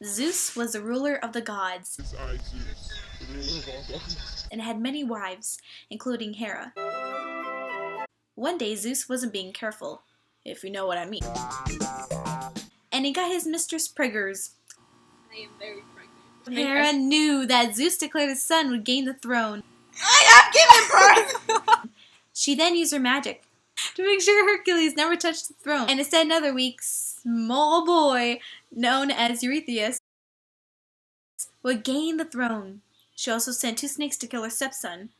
Zeus was the ruler of the gods and had many wives, including Hera. One day Zeus wasn't being careful, if you know what I mean, and he got his mistress priggers. I am very pregnant. Hera knew that Zeus declared his son would gain the throne. I have given birth! She then used her magic to make sure Hercules never touched the throne. And instead, another weak, small boy known as Eurystheus would gain the throne. She also sent 2 snakes to kill her stepson.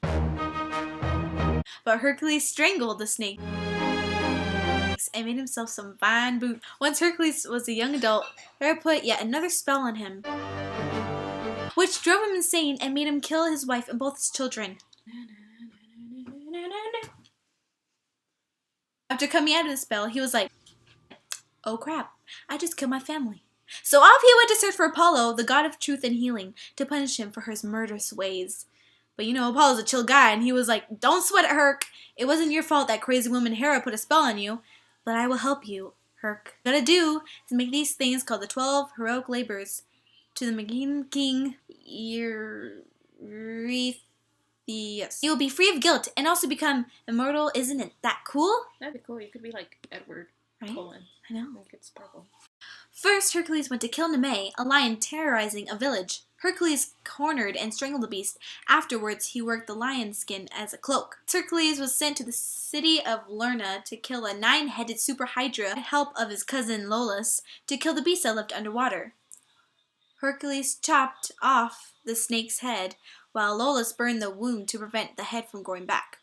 But Hercules strangled the snake and made himself some fine boots. Once Hercules was a young adult, Hera put yet another spell on him, which drove him insane and made him kill his wife and both his children. After coming out of the spell, he was like, "Oh crap, I just killed my family." So off he went to search for Apollo, the god of truth and healing, to punish him for his murderous ways. But you know, Apollo's a chill guy, and he was like, "Don't sweat it, Herc. It wasn't your fault that crazy woman Hera put a spell on you, but I will help you, Herc. What you gotta do is make these things called the 12 heroic labors to the Magian king Eurystheus. You will be free of guilt and also become immortal. Isn't it that cool?" That'd be cool. You could be like Edward Right? Cullen. I know. Like it's purple. First, Hercules went to kill Nemea, a lion terrorizing a village. Hercules cornered and strangled the beast. Afterwards, he worked the lion's skin as a cloak. Hercules was sent to the city of Lerna to kill a 9-headed super hydra with the help of his cousin Iolaus to kill the beast that lived underwater. Hercules chopped off the snake's head, while Iolaus burned the wound to prevent the head from growing back.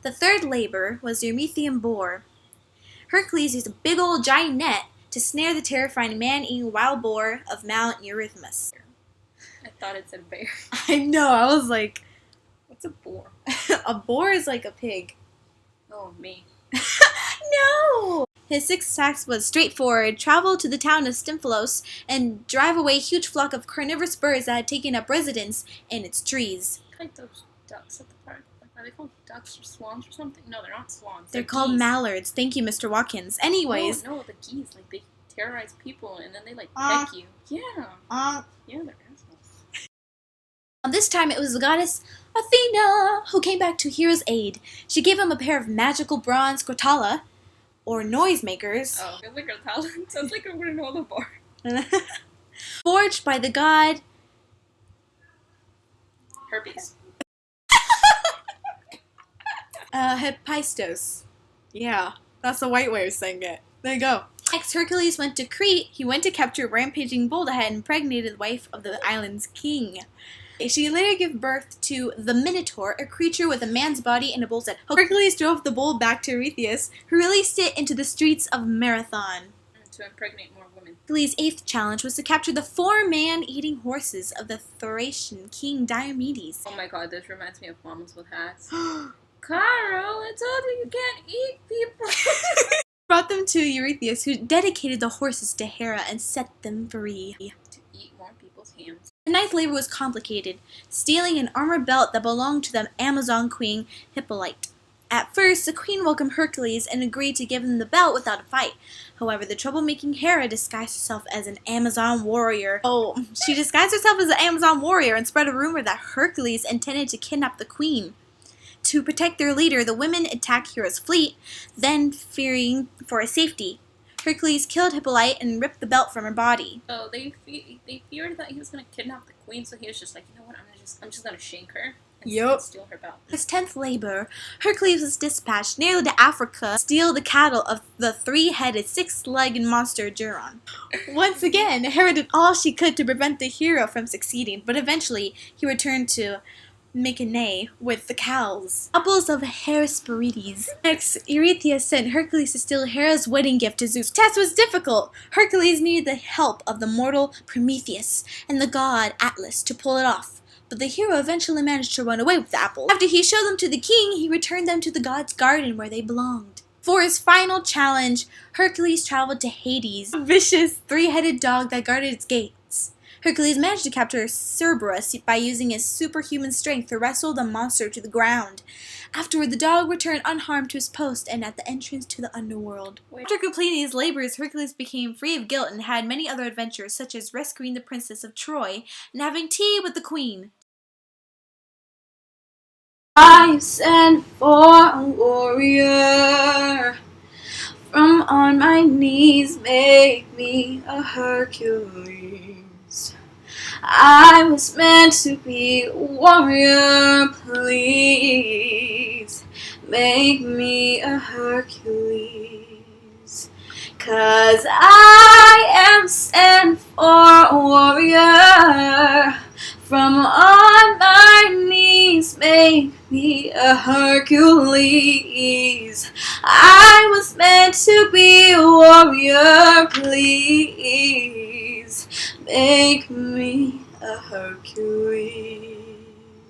The third labor was the Erythian boar. Hercules used a big old giant net to snare the terrifying man-eating wild boar of Mount Eurythmus. I thought it said bear. I know, I was like, What's a boar? a boar is like a pig. Oh, me. No! His 6th task was straightforward: travel to the town of Stymphalos and drive away a huge flock of carnivorous birds that had taken up residence in its trees. Like those ducks at the park. Are they called ducks or swans or something? No, they're not swans. They're called geese. mallards. Thank you, Mr. Watkins. Anyways. No, the geese. Like, they terrorize people and then they, like, peck you. Yeah. Yeah, they're assholes. This time it was the goddess Athena who came back to Hero's aid. She gave him a pair of magical bronze crotala, or noisemakers, Oh, it's like a talent. Sounds like a granola bar. forged by the god Herpes. Hephaestus. Yeah, that's the white way of saying it. There you go. Next, Hercules went to Crete. He went to capture a rampaging bull that had impregnated the wife of the island's king. She later gave birth to the Minotaur, a creature with a man's body and a bull's head. Hercules drove the bull back to Eurystheus, who released it into the streets of Marathon. To impregnate more women. Hercules' 8th challenge was to capture the 4 man-eating horses of the Thracian king Diomedes. Oh my god, this reminds me of mamas with hats. Carl, I told you you can't eat people. Brought them to Eurystheus, who dedicated the horses to Hera and set them free. To eat more people's hams. The 9th labor was complicated, stealing an armor belt that belonged to the Amazon queen Hippolyte. At first, the queen welcomed Hercules and agreed to give him the belt without a fight. However, the troublemaking Hera disguised herself as an Amazon warrior. She disguised herself as an Amazon warrior and spread a rumor that Hercules intended to kidnap the queen. To protect their leader, the women attacked Hera's fleet, then fearing for his safety, Hercules killed Hippolyte and ripped the belt from her body. So they feared that he was gonna kidnap the queen, so he was just like, you know what, I'm just gonna shank her and steal her belt. His 10th labor, Hercules was dispatched nearly to Africa to steal the cattle of the 3-headed, 6-legged monster Geron. Once again, Hera did all she could to prevent the hero from succeeding, but eventually he returned to Mycenae with the cows. Apples of Hesperides. Next, Eurystheus sent Hercules to steal Hera's wedding gift to Zeus. The task was difficult. Hercules needed the help of the mortal Prometheus and the god Atlas to pull it off, but the hero eventually managed to run away with the apples. After he showed them to the king, he returned them to the god's garden where they belonged. For his final challenge, Hercules traveled to Hades, a vicious 3-headed dog that guarded its gates. giants. Hercules managed to capture Cerberus by using his superhuman strength to wrestle the monster to the ground. Afterward, the dog returned unharmed to his post and at the entrance to the underworld. After completing his labors, Hercules became free of guilt and had many other adventures, such as rescuing the princess of Troy and having tea with the queen. I sent for a warrior from on my knees, make me a Hercules. I was meant to be a warrior, please make me a Hercules. 'Cause I am sent for a warrior, from on my knees make me a Hercules. I was meant to be a warrior, please make me a Hercules.